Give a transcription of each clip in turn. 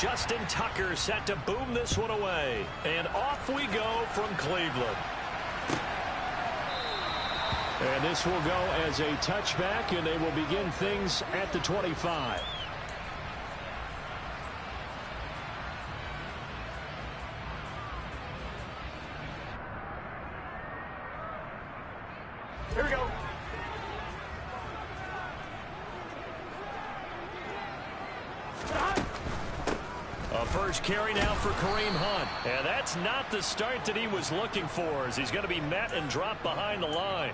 Justin Tucker set to boom this one away. And off we go from Cleveland. And this will go as a touchback, and they will begin things at the 25. Here we go. A first carry now for Kareem Hunt. And that's not the start that he was looking for, as he's going to be met and dropped behind the line.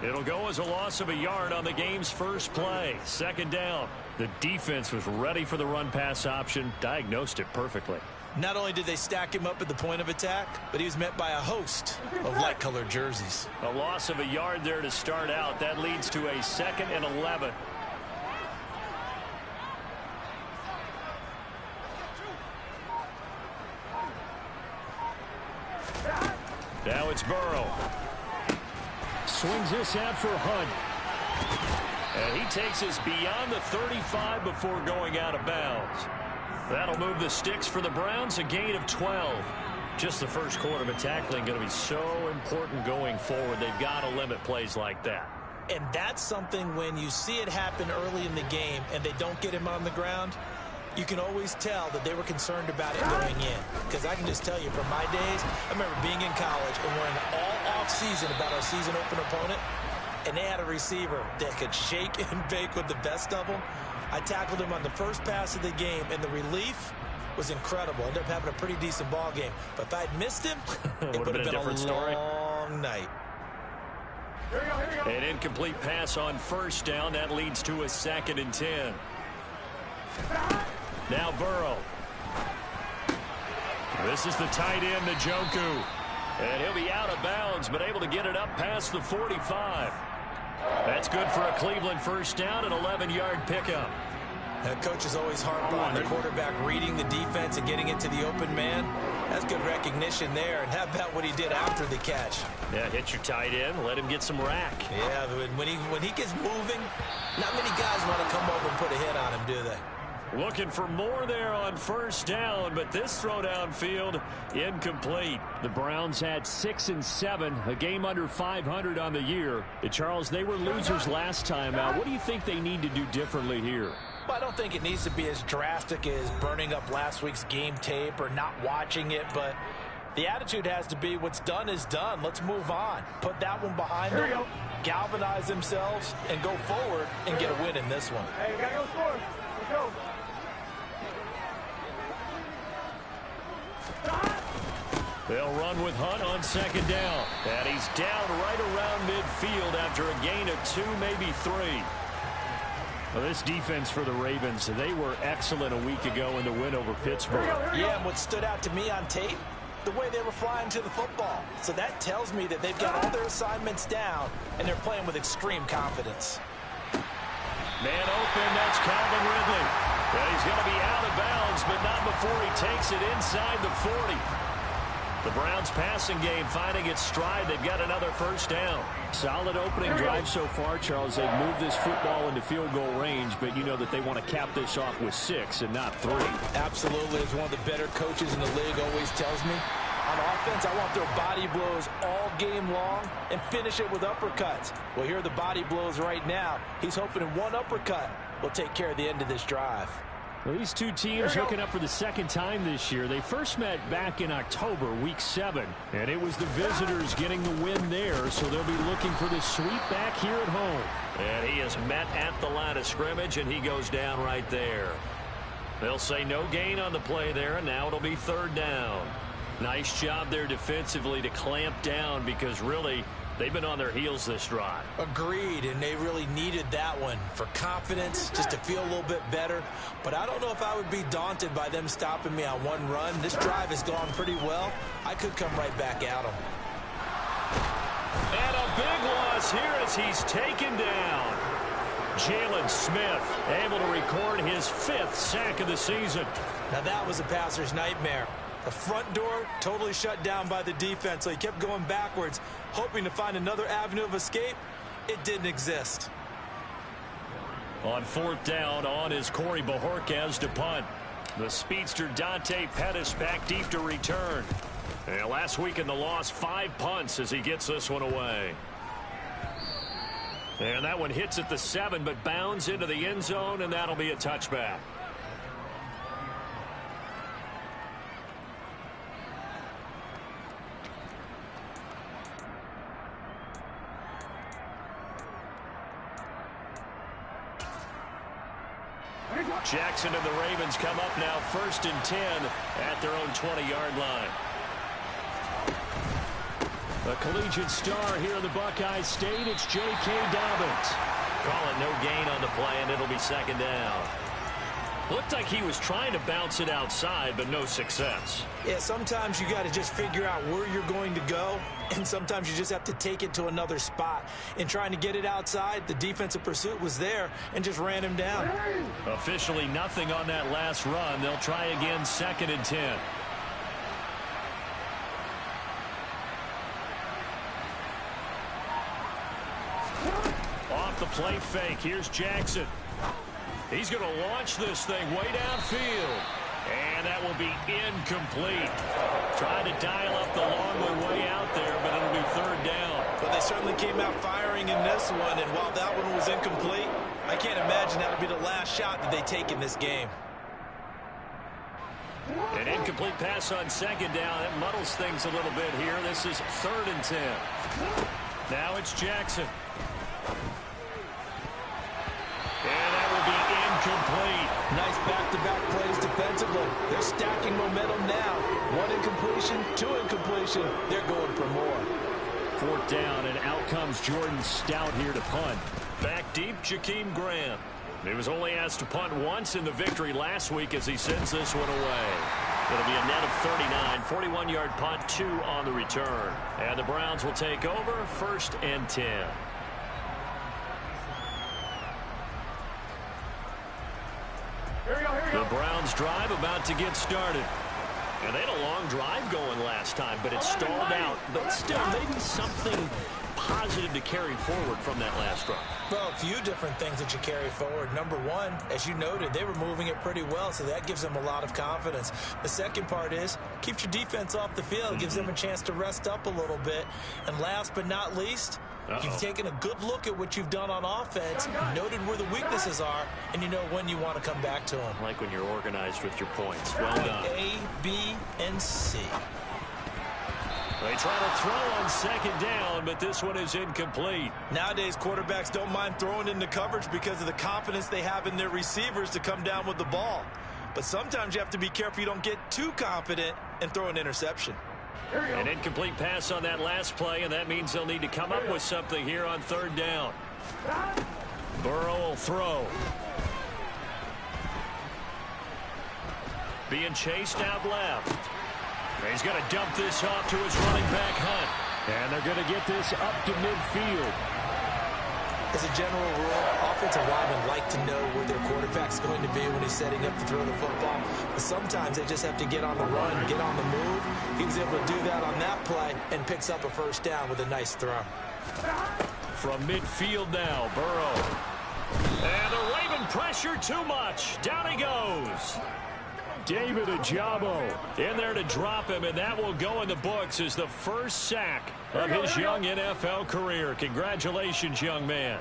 It'll go as a loss of a yard on the game's first play. Second down. The defense was ready for the run-pass option, diagnosed it perfectly. Not only did they stack him up at the point of attack, but he was met by a host of light-colored jerseys. A loss of a yard there to start out. That leads to a 2nd and 11. Now it's Burrow. Swings this out for Hunt. And he takes us beyond the 35 before going out of bounds. That'll move the sticks for the Browns, a gain of 12. Just the first quarter, but tackling going to be so important going forward. They've got to limit plays like that. And that's something when you see it happen early in the game and they don't get him on the ground, you can always tell that they were concerned about it going in. Because I can just tell you from my days, I remember being in college and worrying all off-season about our season open opponent, and they had a receiver that could shake and bake with the best of them. I tackled him on the first pass of the game, and the relief was incredible. Ended up having a pretty decent ball game. But if I'd missed him, it would have been a different story. Long night. Here we go, here we go. An incomplete pass on first down. That leads to a 2nd and 10. Now Burrow. This is the tight end, Njoku. And he'll be out of bounds, but able to get it up past the 45. That's good for a Cleveland first down, an 11-yard pickup. That coach is always harp on the quarterback reading the defense and getting it to the open man. That's good recognition there. And how about what he did after the catch? Yeah, hit your tight end, let him get some rack. Yeah, when he gets moving, not many guys want to come over and put a hit on him, do they? Looking for more there on first down, but this throw downfield incomplete. The Browns had 6 and 7, a game under 500 on the year. Charles, they were losers last time out. What do you think they need to do differently here? Well, I don't think it needs to be as drastic as burning up last week's game tape or not watching it, but the attitude has to be what's done is done. Let's move on. Put that one behind them, galvanize themselves, and go forward and get a win in this one. Hey, you got to go score. Let's go. They'll run with Hunt on second down. And he's down right around midfield after a gain of 2, maybe 3. Well, this defense for the Ravens, they were excellent a week ago in the win over Pittsburgh. Yeah, and what stood out to me on tape, the way they were flying to the football. So that tells me that they've got all their assignments down, and they're playing with extreme confidence. Man open, that's Calvin Ridley. And he's going to be out of bounds, but not before he takes it inside the 40. The Browns passing game finding its stride. They've got another first down. Solid opening drive so far, Charles. They've moved this football into field goal range, but you know that they want to cap this off with 6 and not 3. Absolutely. As one of the better coaches in the league always tells me, on offense, I want their body blows all game long and finish it with uppercuts. Well, here are the body blows right now. He's hoping in one uppercut will take care of the end of this drive. Well, these two teams hooking up for the second time this year. They first met back in October, week 7, and it was the visitors getting the win there, so they'll be looking for the sweep back here at home. And he is met at the line of scrimmage, and he goes down right there. They'll say no gain on the play there, and now it'll be 3rd down. Nice job there defensively to clamp down, because really they've been on their heels this drive. Agreed, and they really needed that one for confidence, just to feel a little bit better. But I don't know if I would be daunted by them stopping me on one run. This drive has gone pretty well. I could come right back at them. And a big loss here as he's taken down. Jalen Smith able to record his 5th sack of the season. Now that was a passer's nightmare. The front door totally shut down by the defense, so he kept going backwards, hoping to find another avenue of escape. It didn't exist. On 4th down, on is Corey Bojorquez to punt. The speedster Dante Pettis back deep to return. And last week in the loss, 5 punts as he gets this one away. And that one hits at the 7, but bounds into the end zone, and that'll be a touchback. Jackson and the Ravens come up now 1st and 10 at their own 20-yard line. A collegiate star here in the Buckeye State, it's J.K. Dobbins. Call it no gain on the play, and it'll be 2nd down. Looked like he was trying to bounce it outside, but no success. Yeah, sometimes you got to just figure out where you're going to go, and sometimes you just have to take it to another spot. In trying to get it outside, the defensive pursuit was there and just ran him down. Officially nothing on that last run. They'll try again 2nd and 10. Off the play fake. Here's Jackson. He's going to launch this thing way downfield. And that will be incomplete. Trying to dial up the long way out there, but it'll be 3rd down. But they certainly came out firing in this one, and while that one was incomplete, I can't imagine that'll be the last shot that they take in this game. An incomplete pass on 2nd down. That muddles things a little bit here. This is 3rd and 10. Now it's Jackson. And that will be incomplete. Nice back-to-back plays defensively. They're stacking momentum now. 1 incompletion, 2 incompletion. They're going for more. 4th down, and out comes Jordan Stout here to punt. Back deep, Jakeem Graham. He was only asked to punt once in the victory last week as he sends this one away. It'll be a net of 39, 41-yard punt, 2 on the return. And the Browns will take over 1st and 10. The Browns drive about to get started. And they had a long drive going last time, but it stalled out. But still, maybe something positive to carry forward from that last drive. Well, a few different things that you carry forward. Number one, as you noted, they were moving it pretty well, so that gives them a lot of confidence. The second part is, keeps your defense off the field, gives them a chance to rest up a little bit. And last but not least, you've taken a good look at what you've done on offense, noted where the weaknesses are, and you know when you want to come back to them. Like when you're organized with your points. Well done. A, B, and C. They try to throw on 2nd down, but this one is incomplete. Nowadays, quarterbacks don't mind throwing into coverage because of the confidence they have in their receivers to come down with the ball. But sometimes you have to be careful you don't get too confident and throw an interception. An incomplete pass on that last play, and that means they'll need to come up with something here on 3rd down. Burrow will throw. Being chased out left. He's going to dump this off to his running back, Hunt. And they're going to get this up to midfield. As a general rule, offensive linemen like to know where their quarterback's going to be when he's setting up to throw the football. But sometimes they just have to get on the run, get on the move. He was able to do that on that play and picks up a 1st down with a nice throw. From midfield now, Burrow. And the Raven pressure too much. Down he goes. David Ojabo in there to drop him, and that will go in the books as the first sack of his young NFL career. Congratulations, young man.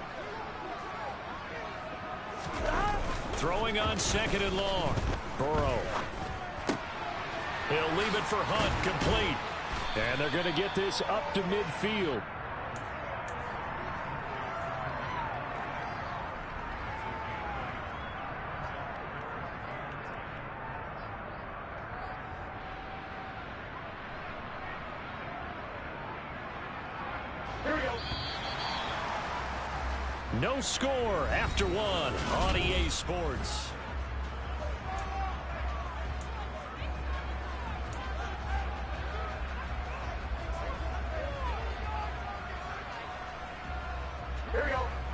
Throwing on 2nd and long. Burrow. He'll leave it for Hunt, complete. And they're going to get this up to midfield. No score after 1 on EA Sports.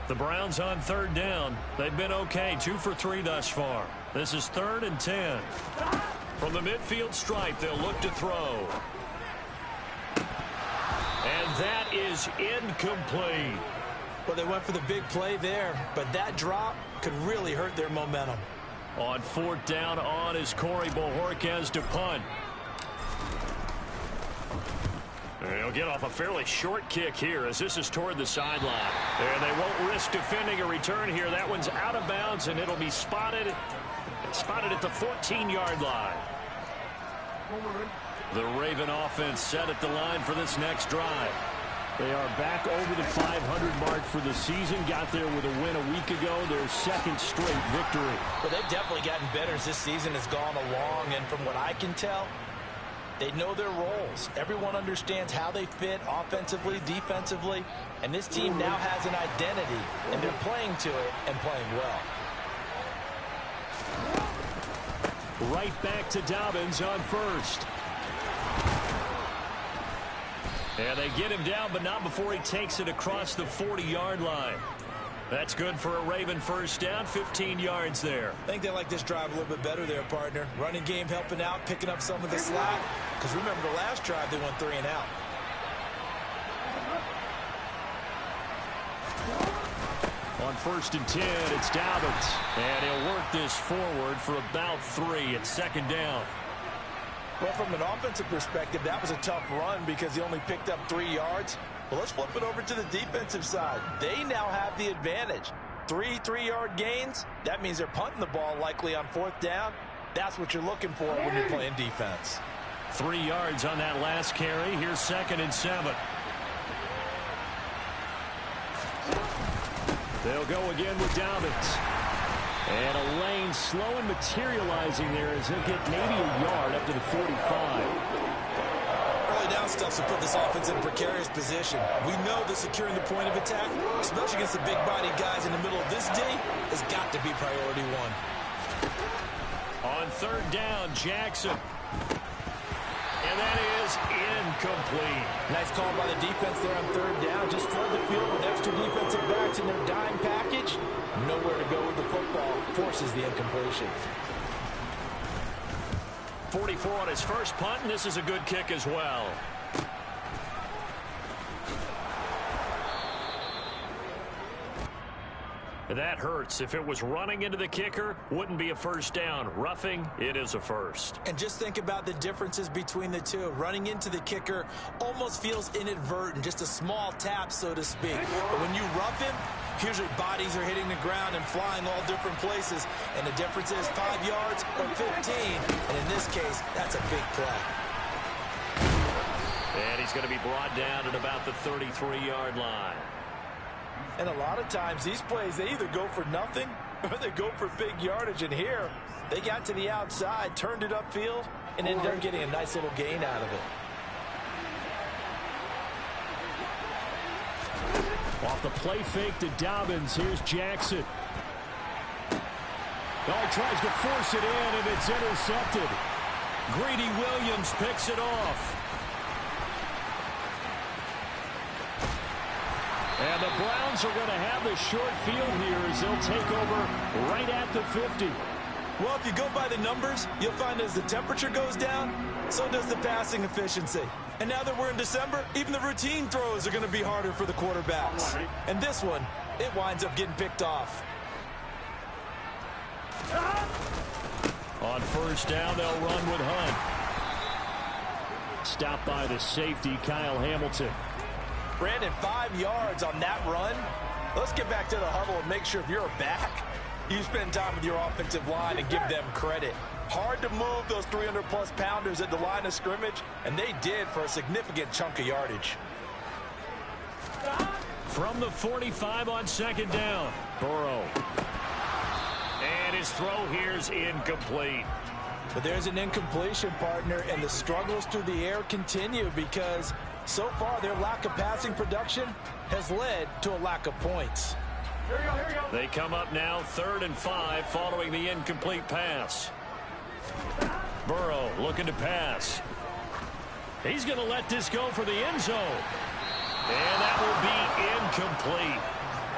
The Browns on 3rd down. They've been okay, 2 for 3 thus far. This is 3rd and 10. From the midfield stripe, they'll look to throw. And that is incomplete. Well, they went for the big play there, but that drop could really hurt their momentum. On fourth down on is Corey Bojorquez to punt. And he'll get off a fairly short kick here as this is toward the sideline. And they won't risk defending a return here. That one's out of bounds, and it'll be spotted at the 14-yard line. The Raven offense set at the line for this next drive. They are back over the 500 mark for the season. Got there with a win a week ago. Their second straight victory. Well, they've definitely gotten better as this season has gone along. And from what I can tell, they know their roles. Everyone understands how they fit offensively, defensively. And this team now has an identity. And they're playing to it and playing well. Right back to Dobbins on first. And they get him down, but not before he takes it across the 40-yard line. That's good for a Raven first down, 15 yards there. I think they like this drive a little bit better there, partner. Running game helping out, picking up some of the slack. Because remember, the last drive, they went 3 and out. On first and 10, it's Dobbins. And he'll work this forward for about 3 at second down. Well, from an offensive perspective, that was a tough run because he only picked up 3 yards. Well, let's flip it over to the defensive side. They now have the advantage. 3 3-yard gains. That means they're punting the ball likely on fourth down. That's what you're looking for when you're playing defense. 3 yards on that last carry. Here's second and 7. They'll go again with Dobbins. And a lane slow and materializing there as he'll get maybe a yard up to the 45. Early down stuff to put this offense in a precarious position. We know that securing the point of attack, especially against the big-bodied guys in the middle of this D, has got to be priority one. On third down, Jackson. And that is incomplete. Nice call by the defense there on third down. Just flood the field with extra defensive backs in their dime package. Nowhere to go with the football. Forces the incompletion. 44 on his first punt, and this is a good kick as well. That hurts. If it was running into the kicker, wouldn't be a first down. Roughing, it is a first. And just think about the differences between the two. Running into the kicker almost feels inadvertent, just a small tap, so to speak. But when you rough him, usually bodies are hitting the ground and flying all different places. And the difference is 5 yards or 15. And in this case, that's a big play. And he's going to be brought down at about the 33-yard line. And a lot of times these plays, they either go for nothing or they go for big yardage. And here, they got to the outside, turned it upfield, and ended up getting a nice little gain out of it. Off the play fake to Dobbins, here's Jackson. Oh, tries to force it in, and it's intercepted. Greedy Williams picks it off. And the Browns are going to have the short field here as they'll take over right at the 50. Well, if you go by the numbers, you'll find as the temperature goes down, so does the passing efficiency. And now that we're in December, even the routine throws are going to be harder for the quarterbacks. And this one, it winds up getting picked off. On first down, they'll run with Hunt. Stopped by the safety, Kyle Hamilton. Brandon, 5 yards on that run. Let's get back to the huddle and make sure if you're back, you spend time with your offensive line and give them credit. Hard to move those 300-plus pounders at the line of scrimmage, and they did for a significant chunk of yardage. From the 45 on second down, Burrow. And his throw here's incomplete. But there's an incompletion, partner, and the struggles through the air continue because so far their lack of passing production has led to a lack of points. Here we go, here we go. They come up now 3rd and 5 following the incomplete pass. Burrow looking to pass. He's going to let this go for the end zone. And that will be incomplete.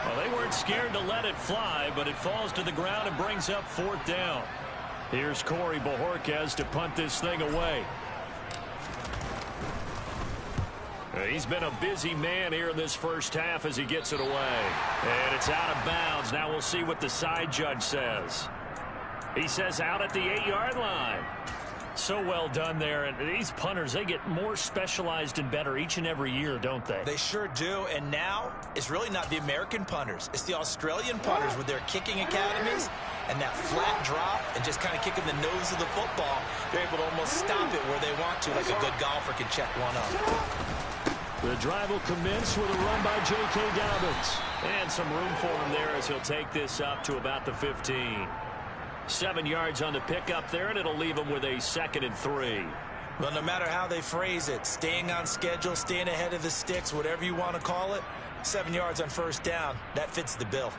Well, they weren't scared to let it fly, but it falls to the ground and brings up 4th down. Here's Corey Bojorquez to punt this thing away. He's been a busy man here in this first half as he gets it away. And it's out of bounds. Now we'll see what the side judge says. He says out at the 8-yard line. So well done there. And these punters, they get more specialized and better each and every year, don't they? They sure do. And now it's really not the American punters. It's the Australian punters with their kicking academies and that flat drop and just kind of kicking the nose of the football. They're able to almost stop it where they want to, like a good golfer can check one up. The drive will commence with a run by J.K. Dobbins. And some room for him there as he'll take this up to about the 15. 7 yards on the pickup there, and it'll leave him with a 2nd and 3. Well, no matter how they phrase it, staying on schedule, staying ahead of the sticks, whatever you want to call it, 7 yards on first down, that fits the bill.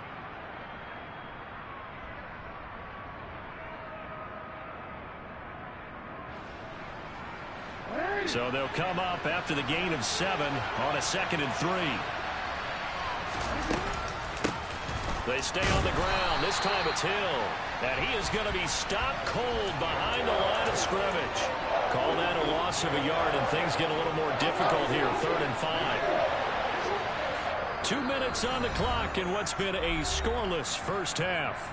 So they'll come up after the gain of 7 on a 2nd and 3. They stay on the ground. This time it's Hill. And he is going to be stopped cold behind the line of scrimmage. Call that a loss of a yard, and things get a little more difficult here. 3rd and 5. 2 minutes on the clock in what's been a scoreless first half.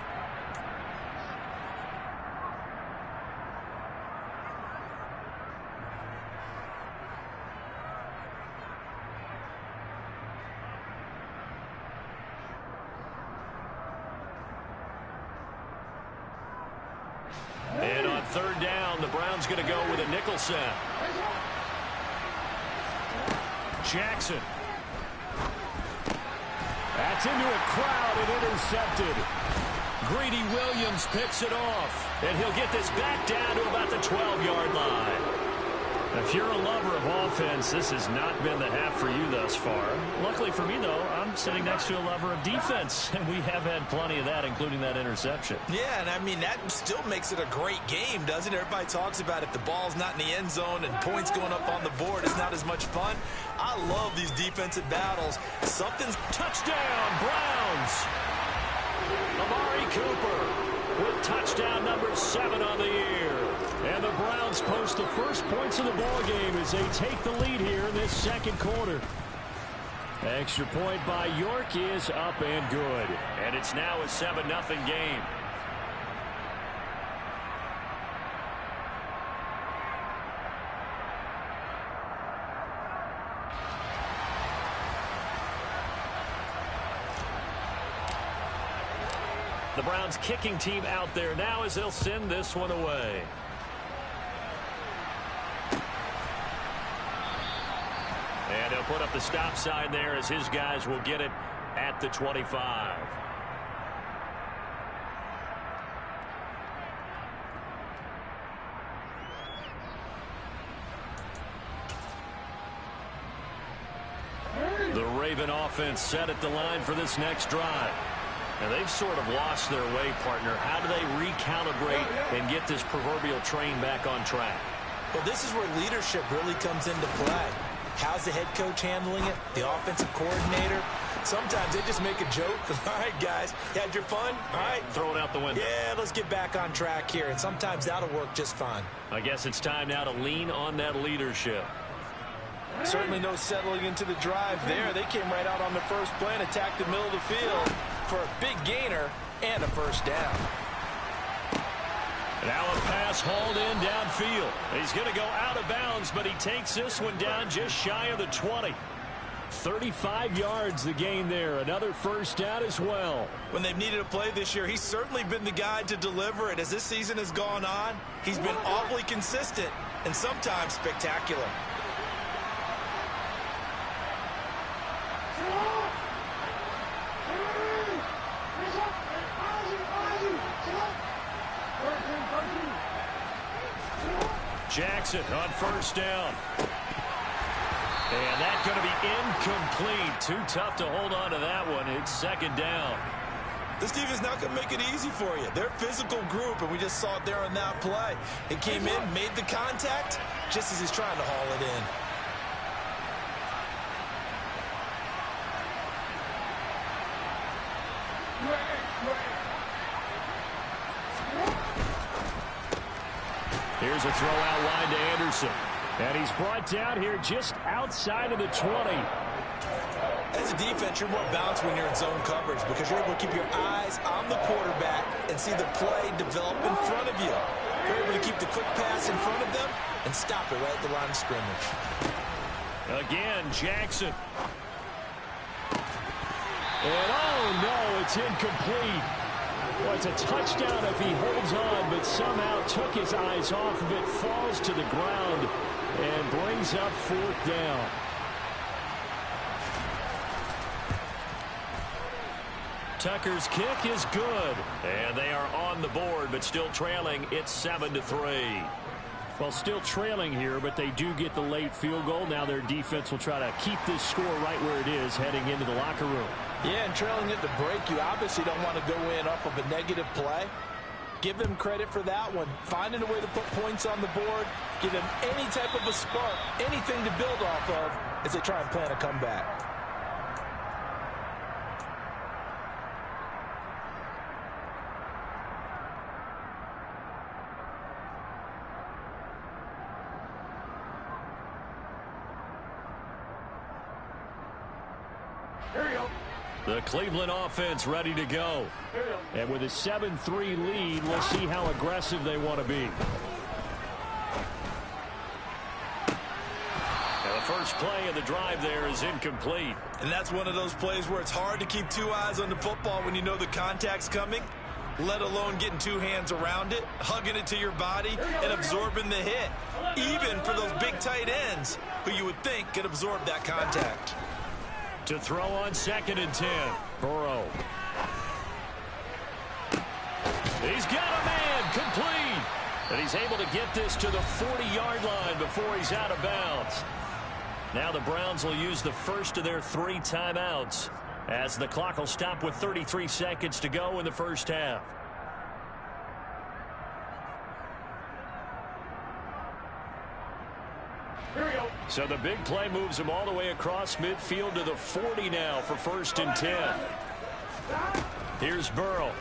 And on 3rd down, the Browns going to go with a nickel set. Jackson. That's into a crowd and intercepted. Greedy Williams picks it off. And he'll get this back down to about the 12-yard line. If you're a lover of offense, this has not been the half for you thus far. Luckily for me, though, I'm sitting next to a lover of defense, and we have had plenty of that, including that interception. Yeah, and I mean, that still makes it a great game, doesn't it? Everybody talks about if the ball's not in the end zone and points going up on the board, it's not as much fun. I love these defensive battles. Something's touchdown, Browns! Amari Cooper with touchdown number 7 on the year. And the Browns post the first points of the ball game as they take the lead here in this 2nd quarter. Extra point by York is up and good. And it's now a 7-0 game. The Browns kicking team out there now as they'll send this one away. And they'll put up the stop sign there as his guys will get it at the 25. The Raven offense set at the line for this next drive. And they've sort of lost their way, partner. How do they recalibrate and get this proverbial train back on track? Well, this is where leadership really comes into play. How's the head coach handling it? The offensive coordinator? Sometimes they just make a joke. All right, guys, you had your fun? All right. Throw it out the window. Yeah, let's get back on track here. And sometimes that'll work just fine. I guess it's time now to lean on that leadership. Certainly no settling into the drive there. They came right out on the first play and attacked the middle of the field for a big gainer and a first down. Now a pass hauled in downfield. He's going to go out of bounds, but he takes this one down just shy of the 20. 35 yards the gain there. Another first down as well. When they've needed a play this year, he's certainly been the guy to deliver it. As this season has gone on, he's been awfully consistent and sometimes spectacular. Jackson on first down. And that's going to be incomplete. Too tough to hold on to that one. It's 2nd down. This team is not going to make it easy for you. They're a physical group, and we just saw it there on that play. It came in, made the contact, just as he's trying to haul it in. Here's a throw out line to Anderson. And he's brought down here just outside of the 20. As a defense, you're more balanced when you're in zone coverage because you're able to keep your eyes on the quarterback and see the play develop in front of you. You're able to keep the quick pass in front of them and stop it right at the line of scrimmage. Again, Jackson. And oh no, it's incomplete. Well, it's a touchdown if he holds on, but somehow took his eyes off of it, falls to the ground, and brings up 4th down. Tucker's kick is good. And they are on the board, but still trailing. It's 7-3. Well, still trailing here, but they do get the late field goal. Now their defense will try to keep this score right where it is heading into the locker room. Yeah, and trailing at the break, you obviously don't want to go in off of a negative play. Give them credit for that one. Finding a way to put points on the board, give them any type of a spark, anything to build off of as they try and plan a comeback. The Cleveland offense ready to go. And with a 7-3 lead, we'll see how aggressive they want to be. And the first play of the drive there is incomplete. And that's one of those plays where it's hard to keep 2 eyes on the football when you know the contact's coming, let alone getting 2 hands around it, hugging it to your body, and absorbing the hit. Even for those big tight ends who you would think could absorb that contact. To throw on 2nd and 10. Burrow. He's got a man complete. And he's able to get this to the 40-yard line before he's out of bounds. Now the Browns will use the first of their 3 timeouts as the clock will stop with 33 seconds to go in the first half. So the big play moves him all the way across midfield to the 40 now for 1st and 10. Here's Burrow.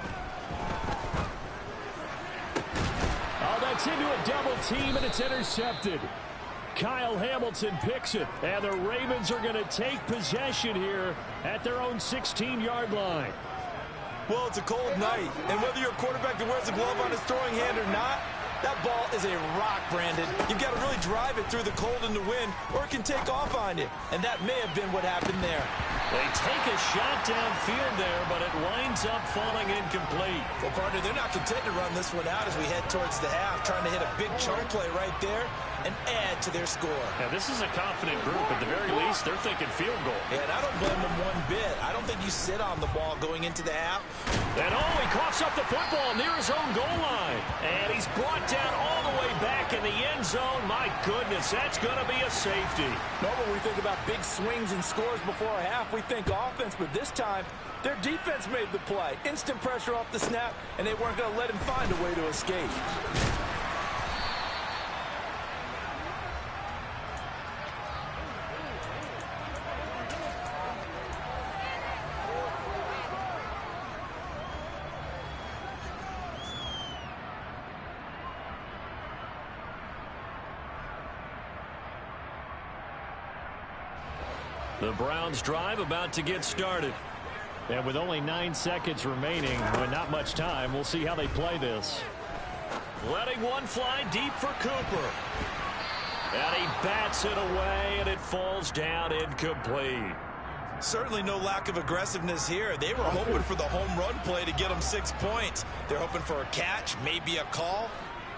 Oh, that's into a double team, and it's intercepted. Kyle Hamilton picks it, and the Ravens are going to take possession here at their own 16-yard line. Well, it's a cold night, and whether you're a quarterback that wears a glove on his throwing hand or not, that ball is a rock, Brandon. You've got to really drive it through the cold and the wind, or it can take off on you. And that may have been what happened there. They take a shot downfield there, but it winds up falling incomplete. Well, partner, they're not content to run this one out as we head towards the half, trying to hit a big chunk play right there and add to their score. Now, this is a confident group. At the very least, they're thinking field goal. Yeah, and I don't blame them one bit. I don't think you sit on the ball going into the half. And he coughs up the football near his own goal line. And he's brought down all the way back in the end zone. My goodness, that's going to be a safety. Normally, when we think about big swings and scores before a half, we think offense, but this time, their defense made the play. Instant pressure off the snap, and they weren't going to let him find a way to escape. The Browns drive about to get started. And with only 9 seconds remaining, with not much time, we'll see how they play this. Letting one fly deep for Cooper. And he bats it away, and it falls down incomplete. Certainly no lack of aggressiveness here. They were hoping for the home run play to get them 6 points. They're hoping for a catch, maybe a call,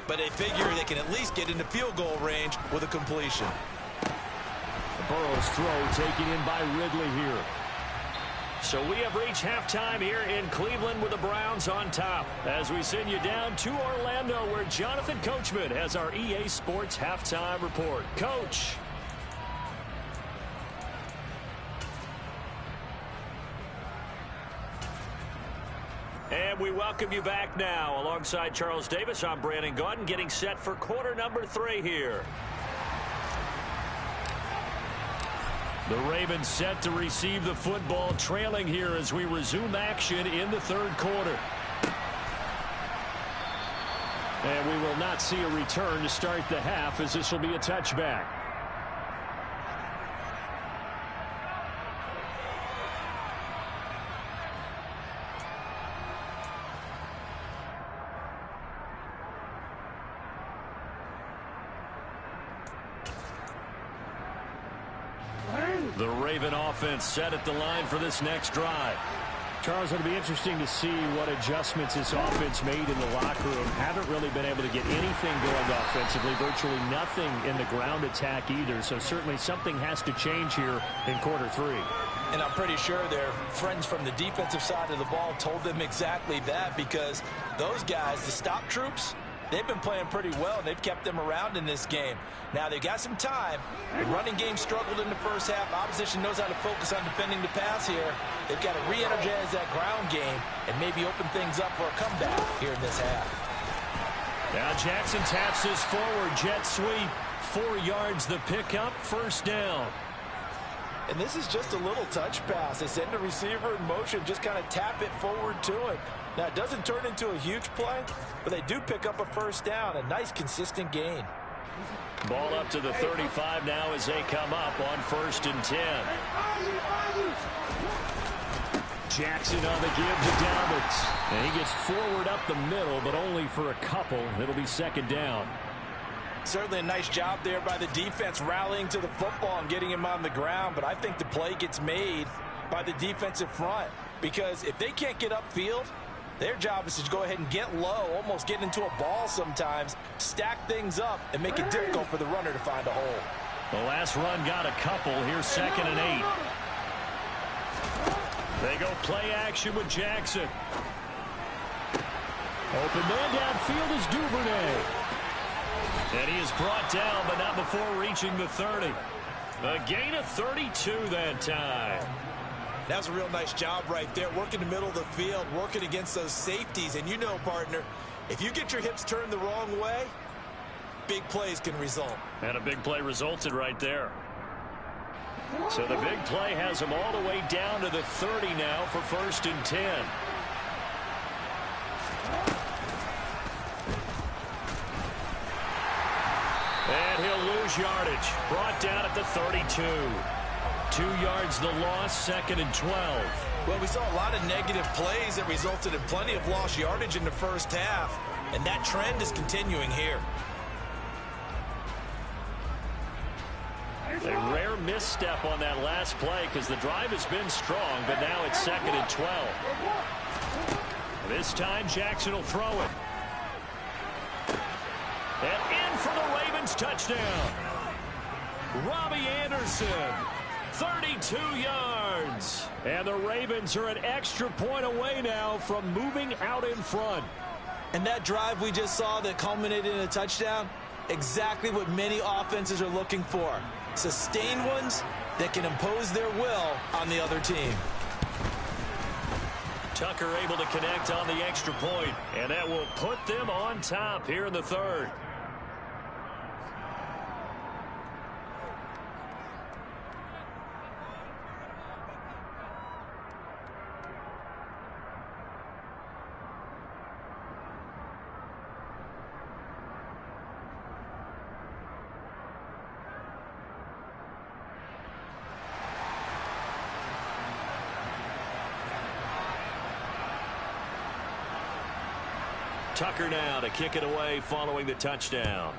but they figure they can at least get into field goal range with a completion. Burrow's throw taken in by Ridley here. So we have reached halftime here in Cleveland with the Browns on top. As we send you down to Orlando, where Jonathan Coachman has our EA Sports halftime report. Coach. And we welcome you back now. Alongside Charles Davis, I'm Brandon Gaudin, getting set for quarter number 3 here. The Ravens set to receive the football, trailing here as we resume action in the third quarter. And we will not see a return to start the half, as this will be a touchback. The Raven offense set at the line for this next drive. Charles, it'll be interesting to see what adjustments this offense made in the locker room. Haven't really been able to get anything going offensively, virtually nothing in the ground attack either. So certainly something has to change here in quarter three. And I'm pretty sure their friends from the defensive side of the ball told them exactly that, because those guys, the stop troops, they've been playing pretty well, and they've kept them around in this game. Now, they've got some time. The running game struggled in the first half. Opposition knows how to focus on defending the pass here. They've got to re-energize that ground game and maybe open things up for a comeback here in this half. Now Jackson taps this forward, jet sweep. 4 yards the pickup, first down. And this is just a little touch pass. They send the receiver in motion, just kind of tap it forward to him. Now, it doesn't turn into a huge play, but they do pick up a first down, a nice, consistent gain. Ball up to the 35 now as they come up on 1st and 10. Jackson on the give to Dobbins. And he gets forward up the middle, but only for a couple. It'll be 2nd down. Certainly a nice job there by the defense rallying to the football and getting him on the ground, but I think the play gets made by the defensive front, because if they can't get upfield, their job is to go ahead and get low, almost get into a ball sometimes, stack things up, and make it difficult for the runner to find a hole. The last run got a couple. Here's 2nd and 8. They go play action with Jackson. Open man downfield is Duvernay. And he is brought down, but not before reaching the 30. A gain of 32 that time. That was a real nice job right there, working the middle of the field, working against those safeties. And you know, partner, if you get your hips turned the wrong way, big plays can result. And a big play resulted right there. So the big play has him all the way down to the 30 now for 1st and 10. And he'll lose yardage. Brought down at the 32. 2 yards the loss, 2nd and 12. Well, we saw a lot of negative plays that resulted in plenty of lost yardage in the first half, and that trend is continuing here. A rare misstep on that last play because the drive has been strong, but now it's 2nd and 12. This time Jackson will throw it. And in for the Ravens touchdown. Robbie Anderson, 32 yards. And the Ravens are an extra point away now from moving out in front. And that drive we just saw that culminated in a touchdown, exactly what many offenses are looking for. Sustained ones that can impose their will on the other team. Tucker able to connect on the extra point, and that will put them on top here in the 3rd. Tucker now to kick it away following the touchdown.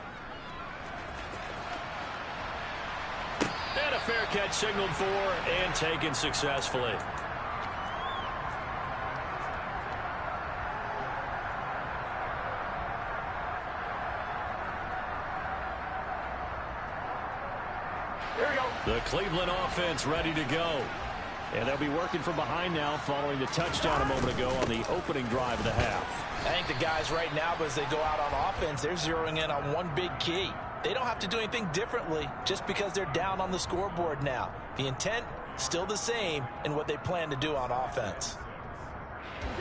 And a fair catch signaled for and taken successfully. Here we go. The Cleveland offense ready to go. And they'll be working from behind now following the touchdown a moment ago on the opening drive of the half. I think the guys right now, as they go out on offense, they're zeroing in on one big key. They don't have to do anything differently just because they're down on the scoreboard now. The intent, still the same in what they plan to do on offense.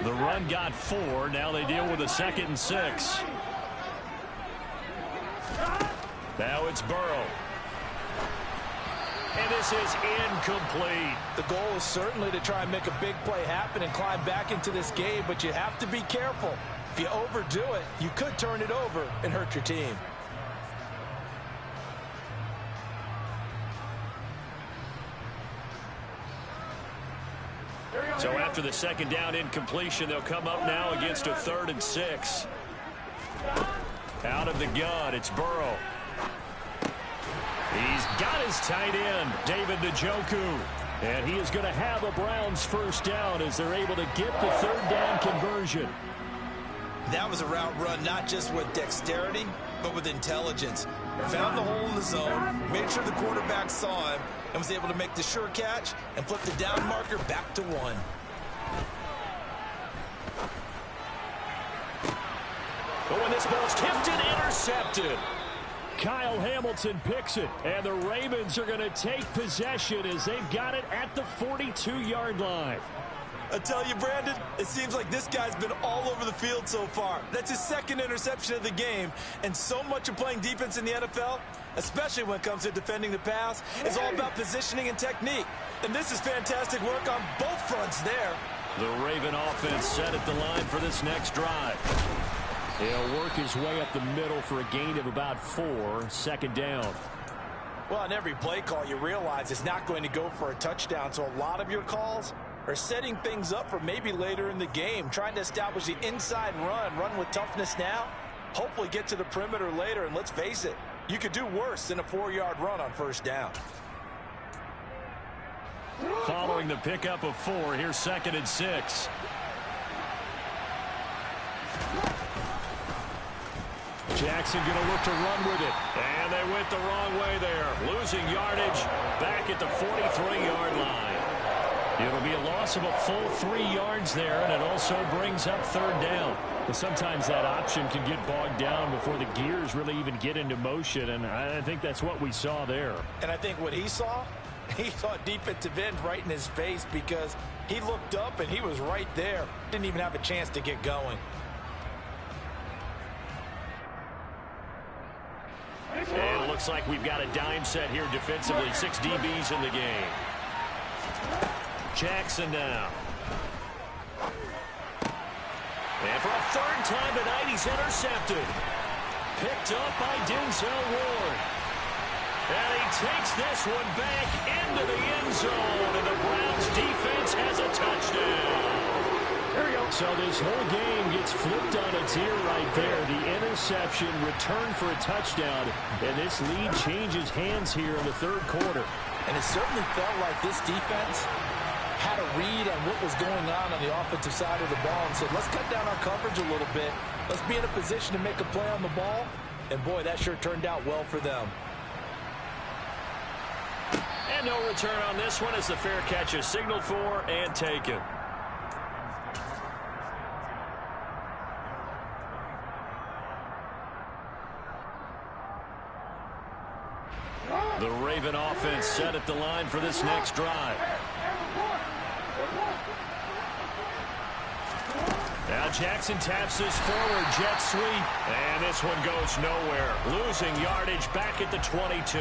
The run got 4. Now they deal with a 2nd and 6. Now it's Burrow. And this is incomplete. The goal is certainly to try and make a big play happen and climb back into this game, but you have to be careful. If you overdo it, you could turn it over and hurt your team. So after the 2nd down incompletion, they'll come up now against a 3rd and 6. Out of the gun, it's Burrow. He's got his tight end, David Njoku. And he is going to have a Browns first down as they're able to get the third down conversion. That was a route run not just with dexterity, but with intelligence. Found the hole in the zone, made sure the quarterback saw him, and was able to make the sure catch and flip the down marker back to 1. But when this ball's tipped and intercepted. Kyle Hamilton picks it, and the Ravens are going to take possession as they've got it at the 42-yard line. I tell you, Brandon, it seems like this guy's been all over the field so far. That's his second interception of the game, and so much of playing defense in the NFL, especially when it comes to defending the pass, is all about positioning and technique. And this is fantastic work on both fronts there. The Raven offense set at the line for this next drive. He'll work his way up the middle for a gain of about 4, second down. Well, on every play call, you realize it's not going to go for a touchdown, so a lot of your calls are setting things up for maybe later in the game, trying to establish the inside run with toughness now, hopefully get to the perimeter later, and let's face it, you could do worse than a 4-yard run on first down. Following the pickup of 4, here's 2nd and 6. Jackson going to look to run with it. And they went the wrong way there. Losing yardage back at the 43-yard line. It'll be a loss of a full 3 yards there, and it also brings up third down. But sometimes that option can get bogged down before the gears really even get into motion, and I think that's what we saw there. And I think what he saw defensive end right in his face because he looked up and he was right there. Didn't even have a chance to get going. And it looks like we've got a dime set here defensively. 6 DBs in the game. Jackson now. And for a third time tonight, he's intercepted. Picked up by Denzel Ward. And he takes this one back into the end zone. And the Browns defense has a touchdown. There we go. So this whole game gets flipped on its ear right there. The interception returned for a touchdown. And this lead changes hands here in the third quarter. And it certainly felt like this defense had a read on what was going on the offensive side of the ball and said, let's cut down our coverage a little bit. Let's be in a position to make a play on the ball. And, boy, that sure turned out well for them. And no return on this one as the fair catch is signaled for and taken. The Raven offense set at the line for this next drive. Now Jackson taps this forward jet sweep. And this one goes nowhere. Losing yardage back at the 22.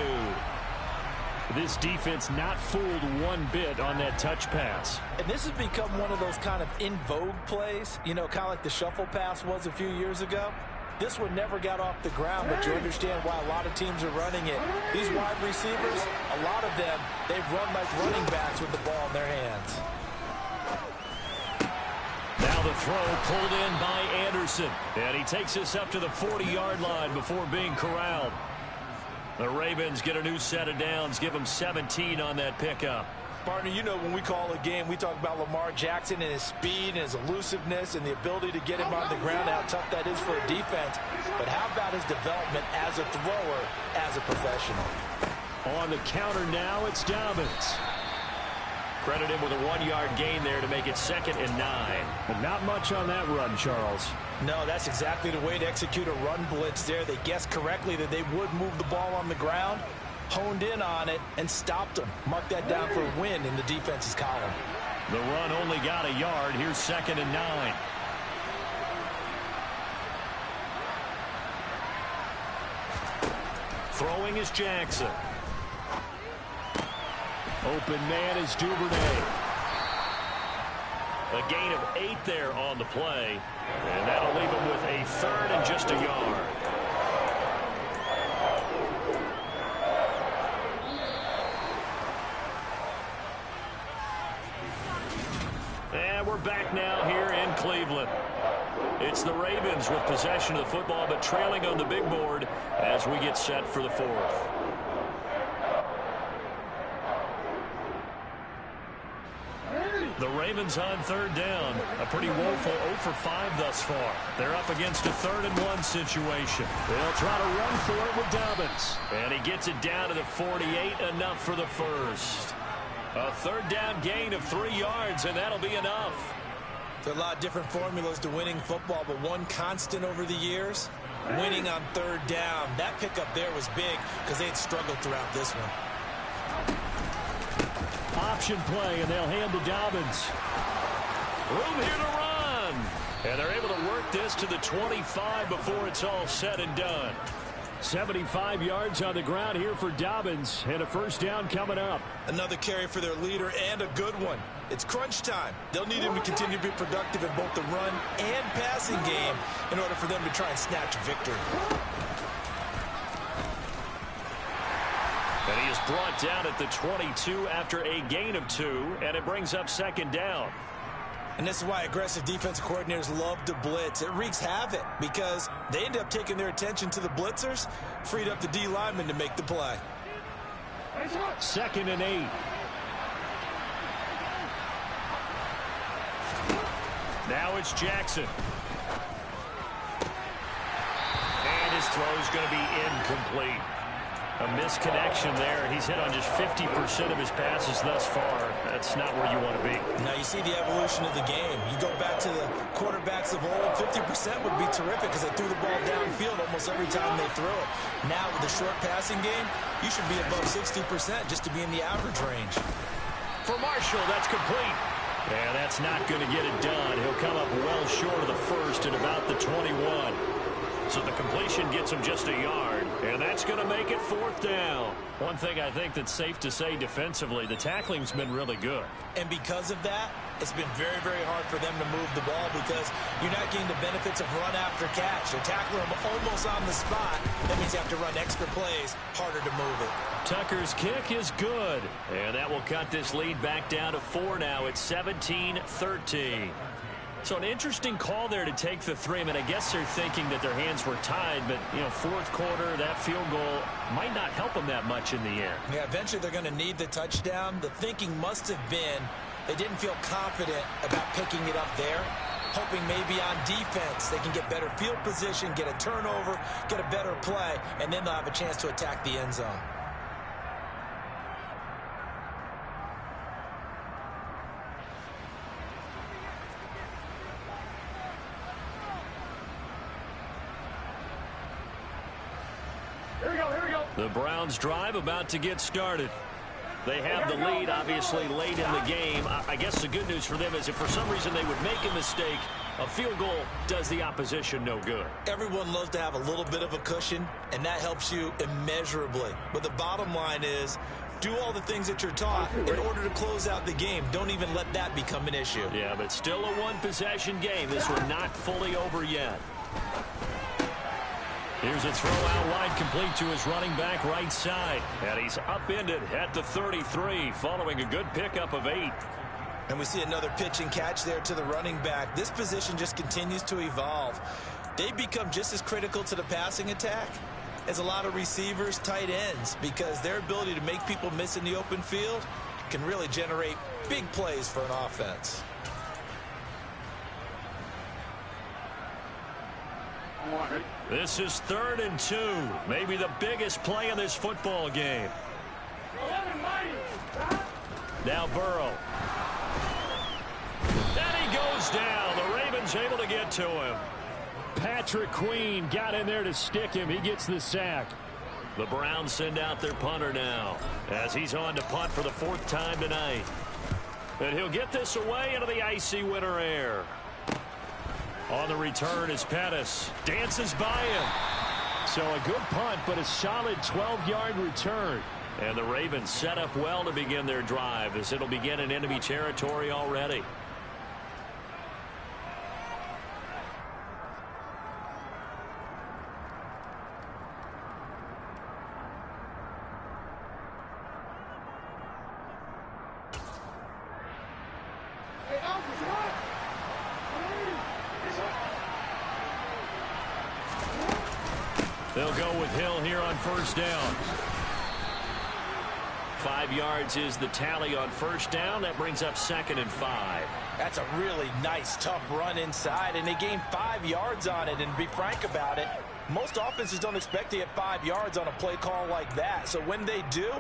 This defense not fooled one bit on that touch pass. And this has become one of those kind of in vogue plays, you know, kind of like the shuffle pass was a few years ago. This one never got off the ground, but you understand why a lot of teams are running it. These wide receivers, a lot of them, they've run like running backs with the ball in their hands. Now the throw pulled in by Anderson. And he takes us up to the 40-yard line before being corralled. The Ravens get a new set of downs, give them 17 on that pickup. Partner, you know when we call a game, we talk about Lamar Jackson and his speed and his elusiveness and the ability to get him on the ground, how tough that is for a defense. But how about his development as a thrower, as a professional? On the counter now, it's Dobbins. Credit him with a 1-yard gain there to make it 2nd and 9. But not much on that run, Charles. No, that's exactly the way to execute a run blitz there. They guessed correctly that they would move the ball on the ground, honed in on it, and stopped them. Mark that down for a win in the defense's column. The run only got a yard. Here's 2nd and 9. Throwing is Jackson. Open man is Duvernay. A gain of 8 there on the play. And that'll leave him with a 3rd and just a yard. And we're back now here in Cleveland. It's the Ravens with possession of the football, but trailing on the big board as we get set for the 4th. Ravens on third down. A pretty woeful 0 for 5 thus far. They're up against a 3rd and 1 situation. They'll try to run for it with Dobbins. And he gets it down to the 48, enough for the first. A 3rd down gain of 3 yards, and that'll be enough. There are a lot of different formulas to winning football, but one constant over the years, winning on 3rd down. That pickup there was big because they had struggled throughout this one. Option play, and they'll hand to Dobbins. Room here to run. And they're able to work this to the 25 before it's all said and done. 75 yards on the ground here for Dobbins, and a first down coming up. Another carry for their leader, and a good one. It's crunch time. They'll need him to continue to be productive in both the run and passing game in order for them to try and snatch a victory. And he is brought down at the 22 after a gain of 2, and it brings up 2nd down. And this is why aggressive defensive coordinators love to blitz. It wreaks havoc because they end up taking their attention to the blitzers, freed up the D lineman to make the play. 2nd and 8. Now it's Jackson. And his throw is going to be incomplete. A misconnection there. He's hit on just 50% of his passes thus far. That's not where you want to be. Now you see the evolution of the game. You go back to the quarterbacks of old, 50% would be terrific because they threw the ball downfield almost every time they threw it. Now with the short passing game, you should be above 60% just to be in the average range. For Marshall, that's complete. And that's not going to get it done. He'll come up well short of the first at about the 21. So the completion gets him just a yard, and that's going to make it 4th down. One thing I think that's safe to say defensively, the tackling's been really good. And because of that, it's been very, very hard for them to move the ball because you're not getting the benefits of run after catch. They're tackling them almost on the spot. That means you have to run extra plays, harder to move it. Tucker's kick is good, and that will cut this lead back down to 4 now. It's 17-13. So an interesting call there to take the 3. I mean, I guess they're thinking that their hands were tied, but, you know, 4th quarter, that field goal might not help them that much in the end. Yeah, eventually they're going to need the touchdown. The thinking must have been they didn't feel confident about picking it up there, hoping maybe on defense they can get better field position, get a turnover, get a better play, and then they'll have a chance to attack the end zone. The Browns drive about to get started. They have the lead, obviously, late in the game. I guess the good news for them is if for some reason they would make a mistake, a field goal does the opposition no good. Everyone loves to have a little bit of a cushion, and that helps you immeasurably. But the bottom line is, do all the things that you're taught in order to close out the game. Don't even let that become an issue. Yeah, but still a one-possession game. This one not fully over yet. Here's a throw out wide, complete to his running back right side. And he's upended at the 33 following a good pickup of 8. And we see another pitch and catch there to the running back. This position just continues to evolve. They become just as critical to the passing attack as a lot of receivers, tight ends, because their ability to make people miss in the open field can really generate big plays for an offense. This is 3rd and 2. Maybe the biggest play in this football game. Now Burrow. And he goes down. The Ravens able to get to him. Patrick Queen got in there to stick him. He gets the sack. The Browns send out their punter now as he's on to punt for the 4th time tonight. And he'll get this away into the icy winter air. On the return is Pettis. Dances by him. So a good punt, but a solid 12-yard return. And the Ravens set up well to begin their drive as it'll begin in enemy territory already. They'll go with Hill here on 1st down. 5 yards is the tally on first down. That brings up 2nd and 5. That's a really nice, tough run inside, and they gained 5 yards on it. And to be frank about it, most offenses don't expect to get 5 yards on a play call like that. So when they do,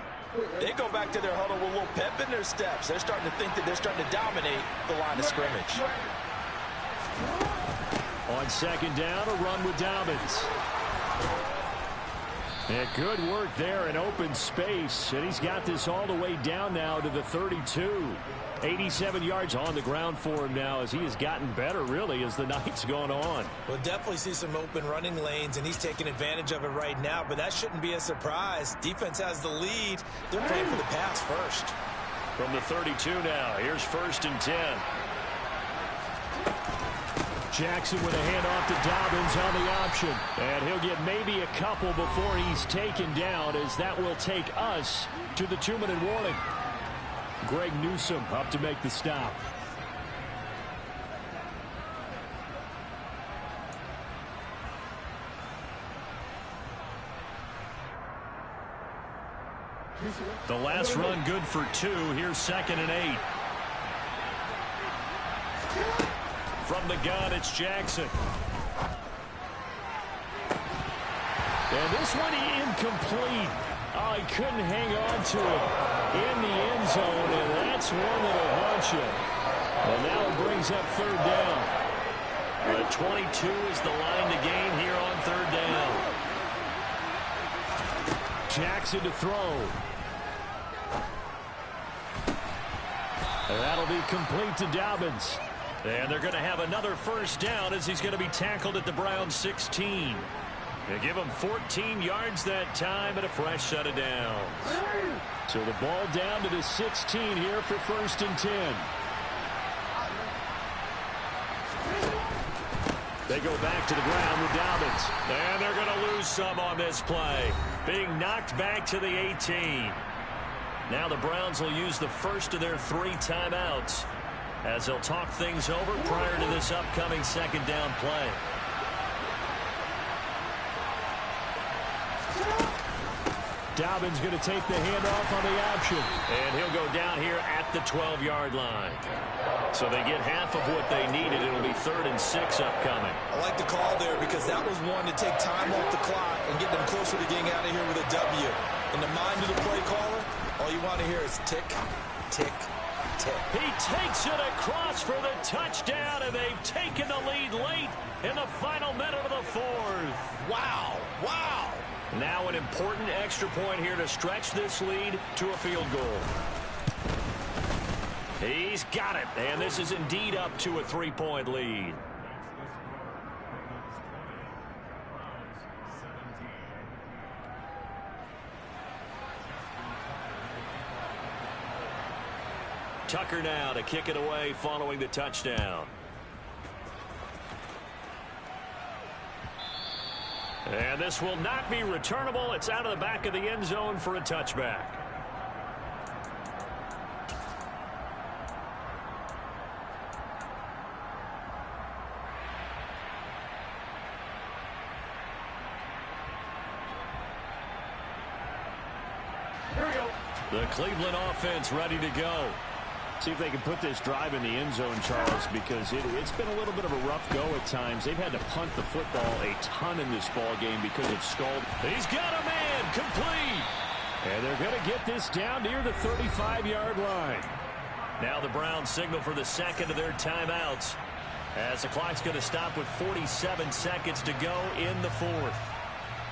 they go back to their huddle with a little pep in their steps. They're starting to think that they're starting to dominate the line of scrimmage. On 2nd down, a run with Dobbins. And good work there in open space. And he's got this all the way down now to the 32. 87 yards on the ground for him now as he has gotten better, really, as the night's gone on. We'll definitely see some open running lanes, and he's taking advantage of it right now, but that shouldn't be a surprise. Defense has the lead. They're playing for the pass first. From the 32 now, here's 1st and 10. Jackson with a handoff to Dobbins on the option. And he'll get maybe a couple before he's taken down, as that will take us to the 2-minute warning. Greg Newsome up to make the stop. The last run good for 2. Here's 2nd and 8. From the gun, it's Jackson. And this one incomplete. Oh, he couldn't hang on to it in the end zone, and that's one that'll haunt you. And now it brings up 3rd down. The 22 is the line to gain here on 3rd down. Jackson to throw. And that'll be complete to Dobbins. And they're going to have another 1st down as he's going to be tackled at the Browns 16. They give him 14 yards that time and a fresh set of downs. So the ball down to the 16 here for 1st and 10. They go back to the ground with Dobbins. And they're going to lose some on this play. Being knocked back to the 18. Now the Browns will use the first of their 3 timeouts as they'll talk things over prior to this upcoming 2nd down play. Dobbins going to take the handoff on the option. And he'll go down here at the 12-yard line. So they get half of what they needed. It'll be 3rd and 6 upcoming. I like the call there because that was one to take time off the clock and get them closer to getting out of here with a W. In the mind of the play caller, all you want to hear is tick, tick, tick. He takes it across for the touchdown, and they've taken the lead late in the final minute of the 4th. Wow, wow. Now an important extra point here to stretch this lead to a field goal. He's got it, and this is indeed up to a 3-point lead. Tucker now to kick it away following the touchdown. And this will not be returnable. It's out of the back of the end zone for a touchback. Here we go. The Cleveland offense ready to go. See if they can put this drive in the end zone, Charles, because it's been a little bit of a rough go at times. They've had to punt the football a ton in this ball game because of Scald. He's got a man complete. And they're going to get this down near the 35-yard line. Now the Browns signal for the 2nd of their timeouts as the clock's going to stop with 47 seconds to go in the 4th.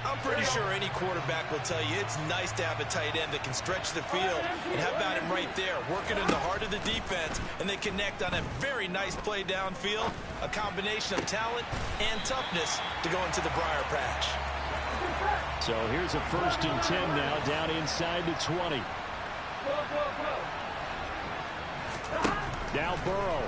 I'm pretty sure any quarterback will tell you it's nice to have a tight end that can stretch the field. And how about him right there, working in the heart of the defense, and they connect on a very nice play downfield, a combination of talent and toughness to go into the briar patch. So here's a 1st and 10 now, down inside the 20. Now Burrow.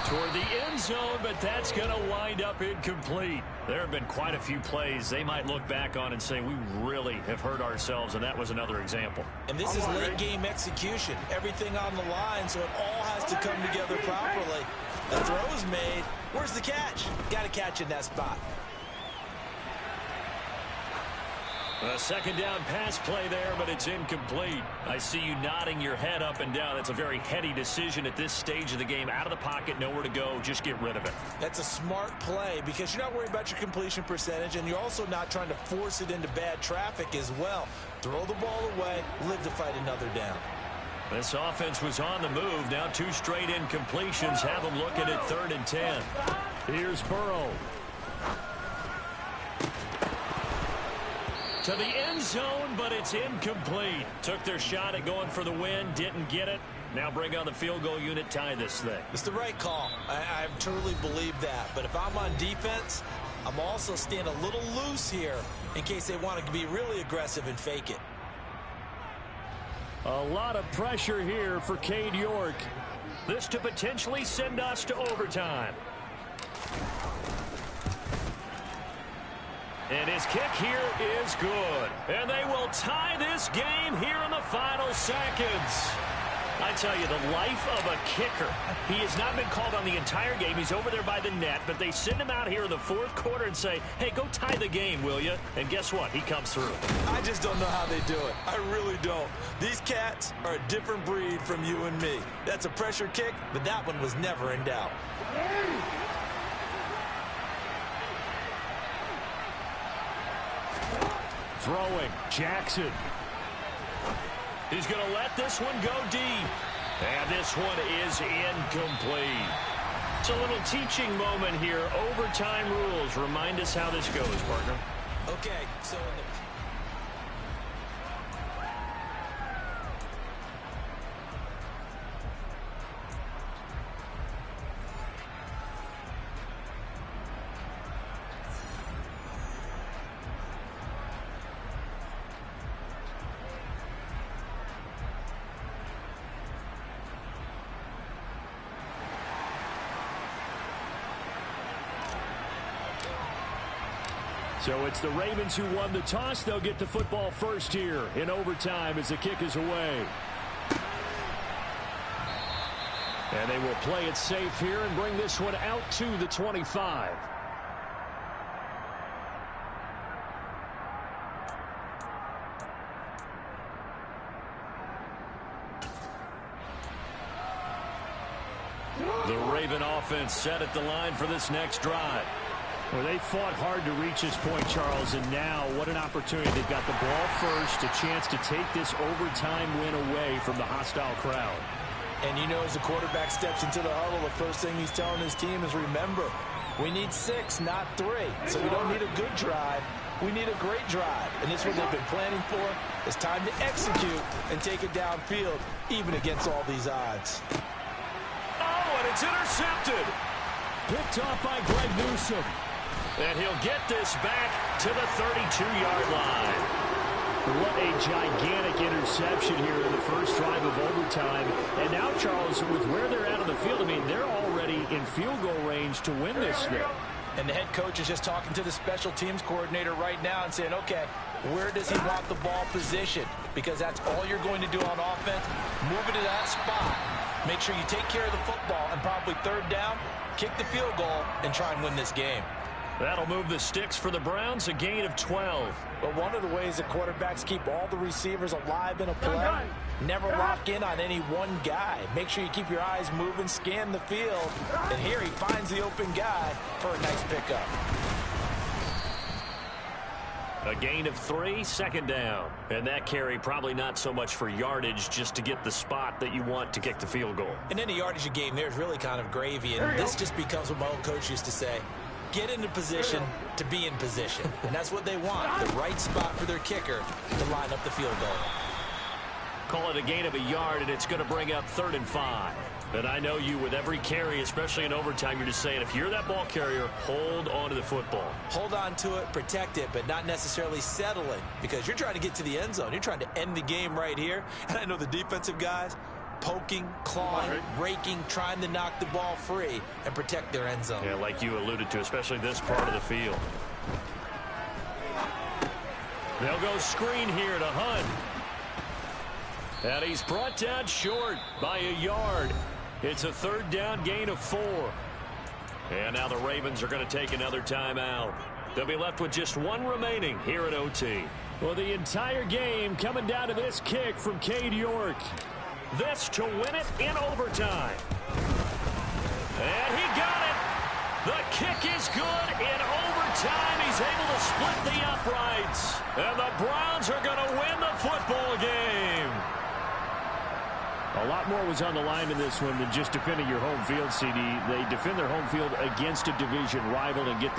Toward the end zone, but that's going to wind up incomplete. There have been quite a few plays they might look back on and say, we really have hurt ourselves, and that was another example. And this is late-game execution. Everything on the line, so it all has to come together properly. The throw is made. Where's the catch? Got to catch in that spot. A second down pass play there, but it's incomplete. I see you nodding your head up and down. That's a very heady decision at this stage of the game. Out of the pocket, nowhere to go. Just get rid of it. That's a smart play because you're not worried about your completion percentage, and you're also not trying to force it into bad traffic as well. Throw the ball away, live to fight another down. This offense was on the move. Now 2 straight incompletions have them looking at 3rd and 10. Here's Burrow. To the end zone, but it's incomplete. Took their shot at going for the win, didn't get it. Now bring on the field goal unit, tie this thing. It's the right call. I truly believe that. But if I'm on defense, I'm also staying a little loose here in case they want to be really aggressive and fake it. A lot of pressure here for Cade York. This to potentially send us to overtime. And his kick here is good. And they will tie this game here in the final seconds. I tell you, the life of a kicker. He has not been called on the entire game. He's over there by the net, but they send him out here in the 4th quarter and say, hey, go tie the game, will you? And guess what? He comes through. I just don't know how they do it. I really don't. These cats are a different breed from you and me. That's a pressure kick, but that one was never in doubt. Throwing, Jackson. He's going to let this one go deep. And this one is incomplete. It's a little teaching moment here. Overtime rules. Remind us how this goes, partner. Okay, so in the... So it's the Ravens who won the toss. They'll get the football first here in overtime as the kick is away. And they will play it safe here and bring this one out to the 25. The Raven offense set at the line for this next drive. Well, they fought hard to reach this point, Charles, and now what an opportunity. They've got the ball first, a chance to take this overtime win away from the hostile crowd. And you know, as the quarterback steps into the huddle, the first thing he's telling his team is, remember, we need 6, not 3. So we don't need a good drive. We need a great drive. And this is what they've been planning for. It's time to execute and take it downfield, even against all these odds. Oh, and it's intercepted. Picked off by Greg Newsome. And he'll get this back to the 32-yard line. What a gigantic interception here in the first drive of overtime. And now, Charles, with where they're at on the field, I mean, they're already in field goal range to win this thing. And the head coach is just talking to the special teams coordinator right now and saying, okay, where does he want the ball positioned? Because that's all you're going to do on offense. Move it to that spot. Make sure you take care of the football, and probably 3rd down, kick the field goal, and try and win this game. That'll move the sticks for the Browns, a gain of 12. But one of the ways that quarterbacks keep all the receivers alive in a play, never lock in on any one guy. Make sure you keep your eyes moving, scan the field, and here he finds the open guy for a nice pickup. A gain of 3, 2nd down. And that carry probably not so much for yardage, just to get the spot that you want to kick the field goal. And any yardage of game there is really kind of gravy, and this just becomes what my old coach used to say. Get into position to be in position. And that's what they want, the right spot for their kicker to line up the field goal. Call it a gain of a yard, and it's going to bring up 3rd and 5. And I know you, with every carry, especially in overtime, you're just saying, if you're that ball carrier, hold on to the football. Hold on to it, protect it, but not necessarily settling, because you're trying to get to the end zone. You're trying to end the game right here. And I know the defensive guys, poking, clawing, raking, trying to knock the ball free and protect their end zone. Yeah, like you alluded to, especially this part of the field. They'll go screen here to Hunt. And he's brought down short by a yard. It's a 3rd down gain of 4. And now the Ravens are going to take another timeout. They'll be left with just 1 remaining here at OT. Well, the entire game coming down to this kick from Cade York. This to win it in overtime. And he got it. The kick is good. In overtime, he's able to split the uprights. And the Browns are going to win the football game. A lot more was on the line in this one than just defending your home field, CD. They defend their home field against a division rival and get the